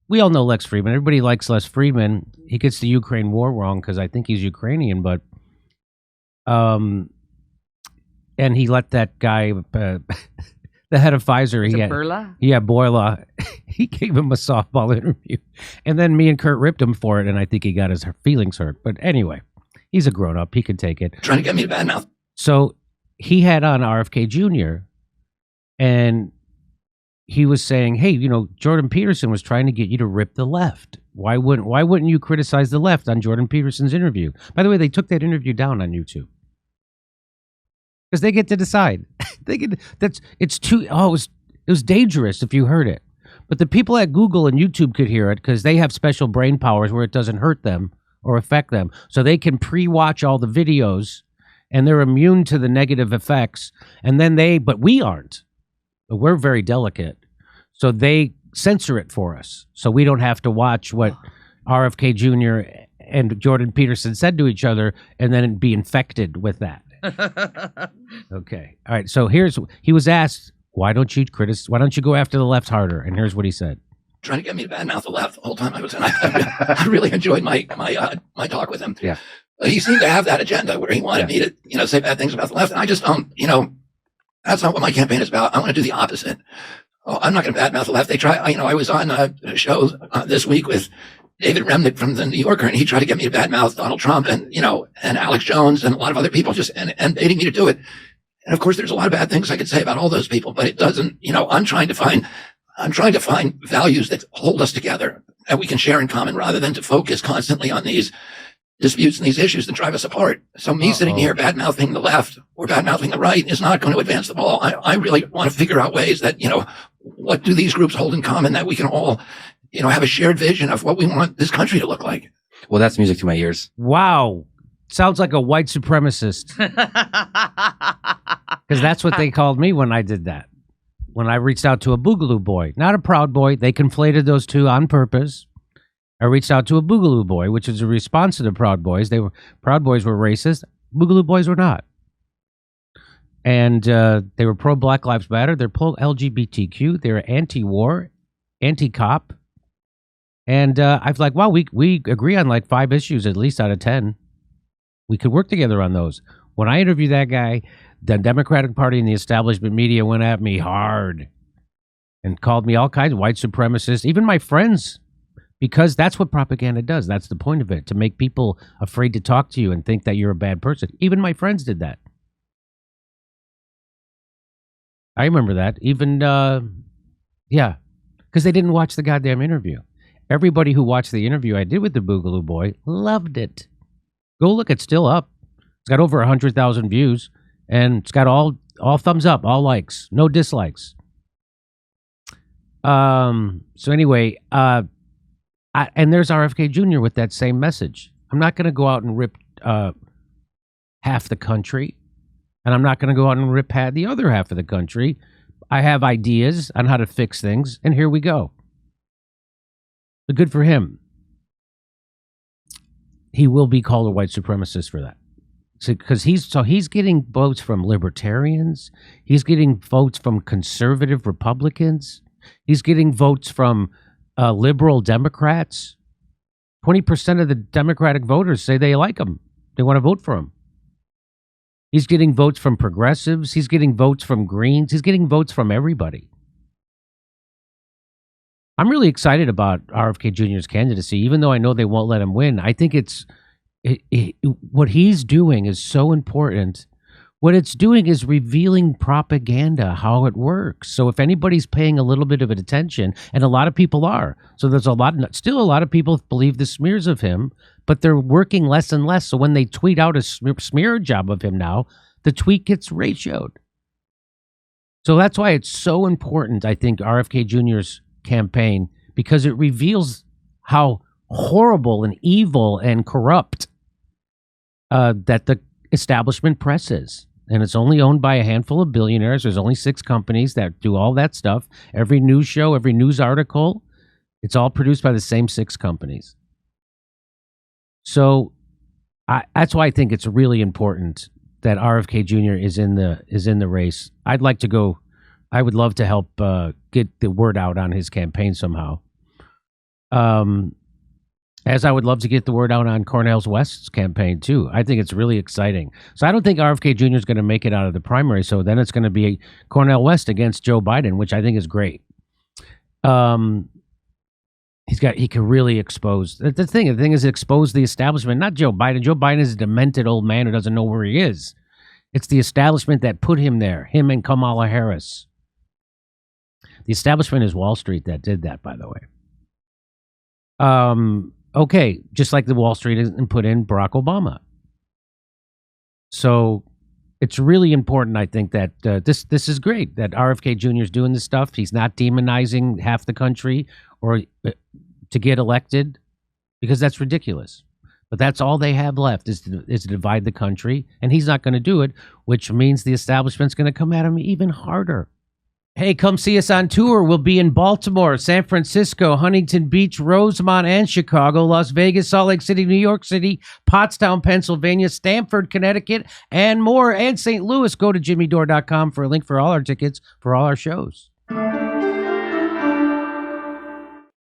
we all know Lex Fridman. Everybody likes Lex Fridman. He gets the Ukraine war wrong because I think he's Ukrainian, but and he let that guy, the head of Pfizer, Bourla, he gave him a softball interview, and then me and Kurt ripped him for it, and I think he got his feelings hurt. But anyway, he's a grown up; he can take it. Trying to get me to badmouth. So he had on RFK Jr. and he was saying, "Hey, Jordan Peterson was trying to get you to rip the left. Why wouldn't you criticize the left on Jordan Peterson's interview?" By the way, they took that interview down on YouTube because they get to decide. It was dangerous if you heard it, but the people at Google and YouTube could hear it because they have special brain powers where it doesn't hurt them or affect them, so they can pre-watch all the videos and they're immune to the negative effects. And then but we aren't. We're very delicate. So they censor it for us. So we don't have to watch what RFK Jr. and Jordan Peterson said to each other and then be infected with that. Okay. All right. So he was asked, why don't you go after the left harder? And here's what he said. Trying to get me to badmouth the left the whole time I was in. I really enjoyed my talk with him. Yeah. He seemed to have that agenda where he wanted me to, say bad things about the left. And I just don't, that's not what my campaign is about. I want to do the opposite. I'm not going to badmouth the left. They try, I was on a show this week with David Remnick from the New Yorker, and he tried to get me to badmouth Donald Trump and Alex Jones and a lot of other people and baiting me to do it. And of course, there's a lot of bad things I could say about all those people, but it doesn't, I'm trying to find values that hold us together that we can share in common rather than to focus constantly on these disputes and these issues that drive us apart. So me sitting here bad-mouthing the left or bad-mouthing the right is not going to advance the ball. I really want to figure out ways that, what do these groups hold in common that we can all, have a shared vision of what we want this country to look like. Well, that's music to my ears. Wow. Sounds like a white supremacist. Because that's what they called me when I did that. When I reached out to a Boogaloo boy, not a Proud Boy. They conflated those two on purpose. I reached out to a Boogaloo boy, which is a response to the Proud Boys. Proud Boys were racist. Boogaloo boys were not. And they were pro-Black Lives Matter. They're pro-LGBTQ. They're anti-war, anti-cop. And I was like, wow, we agree on like 5 issues at least out of 10. We could work together on those. When I interviewed that guy, the Democratic Party and the establishment media went at me hard and called me all kinds of white supremacists, even my friends. Because that's what propaganda does. That's the point of it, to make people afraid to talk to you and think that you're a bad person. Even my friends did that. I remember that. Even, because they didn't watch the goddamn interview. Everybody who watched the interview I did with the Boogaloo boy loved it. Go look, it's still up. It's got over 100,000 views, and it's got all thumbs up, all likes, no dislikes. So anyway, and there's RFK Jr. with that same message. I'm not going to go out and rip half the country, and I'm not going to go out and rip the other half of the country. I have ideas on how to fix things, and here we go. But good for him. He will be called a white supremacist for that. Because he's getting votes from libertarians. He's getting votes from conservative Republicans. He's getting votes from liberal Democrats. 20% of the Democratic voters say they like him. They want to vote for him. He's getting votes from progressives. He's getting votes from Greens. He's getting votes from everybody. I'm really excited about RFK Jr.'s candidacy, even though I know they won't let him win. I think what he's doing is so important. What it's doing is revealing propaganda, how it works. So if anybody's paying a little bit of attention, and a lot of people are, so there's still a lot of people believe the smears of him, but they're working less and less. So when they tweet out a smear job of him now, the tweet gets ratioed. So that's why it's so important, I think, RFK Jr.'s campaign, because it reveals how horrible and evil and corrupt that the establishment press is. And it's only owned by a handful of billionaires. There's only 6 companies that do all that stuff. Every news show, every news article, it's all produced by the same 6 companies. So that's why I think it's really important that RFK Jr. is in the race. I'd like to go. I would love to help get the word out on his campaign somehow. As I would love to get the word out on Cornel West's campaign too. I think it's really exciting. So I don't think RFK Jr. is going to make it out of the primary. So then it's going to be Cornel West against Joe Biden, which I think is great. He can really expose the thing. The thing is, expose the establishment, not Joe Biden. Joe Biden is a demented old man who doesn't know where he is. It's the establishment that put him there. Him and Kamala Harris. The establishment is Wall Street that did that, by the way. Okay, just like the Wall Street didn't put in Barack Obama. So it's really important, I think, that this is great that RFK Jr. is doing this stuff. He's not demonizing half the country or to get elected, because that's ridiculous. But that's all they have left is to divide the country, and he's not going to do it, which means the establishment's going to come at him even harder. Hey, come see us on tour. We'll be in Baltimore, San Francisco, Huntington Beach, Rosemont, and Chicago, Las Vegas, Salt Lake City, New York City, Pottstown, Pennsylvania, Stamford, Connecticut, and more, and St. Louis. Go to jimmydore.com for a link for all our tickets for all our shows.